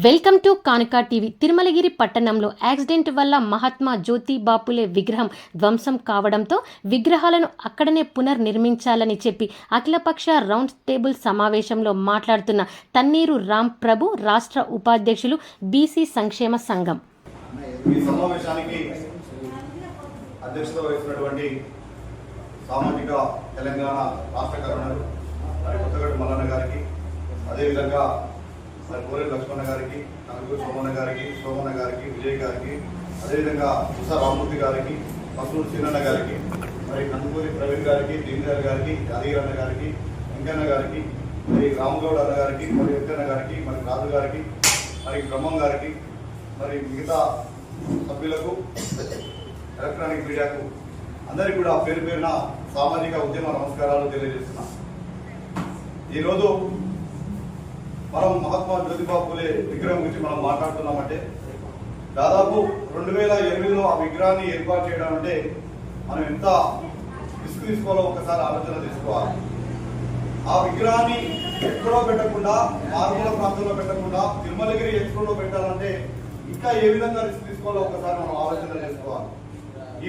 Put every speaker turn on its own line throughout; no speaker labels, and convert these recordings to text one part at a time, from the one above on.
Welcome to కానుక TV. Tirumalagiri పట్టణంలో accident వల్ల మహాత్మా జ్యోతిబాపులే విగ్రహం ధ్వంసం కావడంతో విగ్రహాలను అక్కడనే పునర్నిర్మించాలని చెప్పి అఖిలపక్ష రౌండ్ టేబుల్ సమావేశంలో మాట్లాడుతున్న తన్నీరు రామ్ ప్రభు, రాష్ట్ర ఉపాధ్యక్షులు, బీసీ సంక్షేమ సంఘం.
ఈ సమావేశానికి అధ్యక్షత వహిస్తున్నటువంటి సామాజిక తెలంగాణ రాష్ట్ర గవర్నర్ మరి కొత్తగడ్డ మల్లన్న గారికి, అదేవిధంగా మరి కోరెల లక్ష్మణ గారికి, కనకూరు సోమన్న గారికి, విజయ్ గారికి, అదేవిధంగా ఉషా రామూర్తి గారికి, మసూరు చిన్నన్న గారికి, మరి కందుకూరి ప్రవీణ్ గారికి, దీనదయాళ్ గారికి, యాదగిరి అన్న గారికి, వెంకన్న గారికి, మరి రామగౌడ్ అన్న గారికి, మరి వెంకన్న గారికి, మరి రాజు గారికి, మరి బ్రహ్మం గారికి, మరి మిగతా సభ్యులకు, ఎలక్ట్రానిక్ మీడియాకు అందరికీ కూడా పేరు పేరున సామాజిక ఉద్యమ నమస్కారాలు తెలియజేస్తున్నాం. ఈరోజు మనం మహాత్మా జ్యోతిబాపులే విగ్రహం గురించి మనం మాట్లాడుతున్నామంటే దాదాపు 2008లో ఆ విగ్రహాన్ని ఏర్పాటు చేయడం అంటే మనం ఎంత రిస్క్ తీసుకోవాలో ఒకసారి ఆలోచన చేసుకోవాలి. ఆ విగ్రహాన్ని ఎక్కడో పెట్టకుండా, మారుమూల ప్రాంతంలో పెట్టకుండా తిరుమలగిరి ఎక్స్ప్రోలో పెట్టాలంటే ఇంకా ఏ విధంగా రిస్క్ తీసుకోవాలో ఒకసారి మనం ఆలోచన చేసుకోవాలి.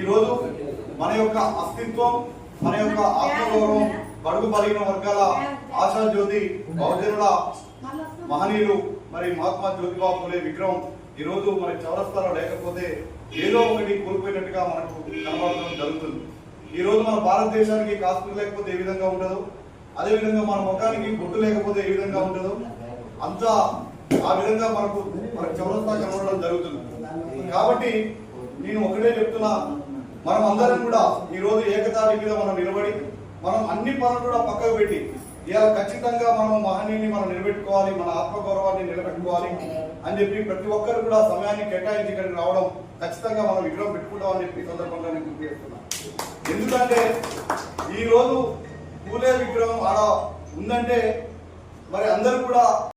ఈరోజు మన యొక్క అస్తిత్వం, మన యొక్క ఆత్మగౌరవం, బడుగు బలిగిన వర్గాల ఆశాజ్యోతి, బహుజనుల మహనీయులు మరి మహాత్మా జ్యోతిబాపులే విగ్రహం ఈరోజు మరి చౌరస్తాలో లేకపోతే ఏదో ఒకటి కోల్పోయినట్టుగా మనకు కనబడడం జరుగుతుంది. ఈరోజు మన భారతదేశానికి కాశ్మీర్ లేకపోతే ఏ విధంగా ఉండదు, అదేవిధంగా మన ముఖానికి బొట్టు లేకపోతే ఏ విధంగా ఉండదు, అంతా ఆ విధంగా మనకు చౌరస్తా కనబడడం జరుగుతుంది. కాబట్టి నేను ఒకటే చెప్తున్నా, మనం అందరం కూడా ఈరోజు ఏకతాటి మీద మనం నిలబడి మనం అన్ని పనులు కూడా పక్కకు పెట్టి ఇవాళ ఖచ్చితంగా మనం మహనీయుని మనం నిలబెట్టుకోవాలి, మన ఆత్మగౌరవాన్ని నిలబెట్టుకోవాలి అని చెప్పి ప్రతి ఒక్కరు కూడా సమయాన్ని కేటాయించి ఇక్కడికి రావడం, ఖచ్చితంగా మనం విగ్రహం పెట్టుకుంటామని చెప్పి సందర్భంగా నేను గుర్తు చేస్తున్నాను. ఎందుకంటే ఈరోజు పూలే విగ్రహం ఆడ ఉందంటే మరి అందరూ కూడా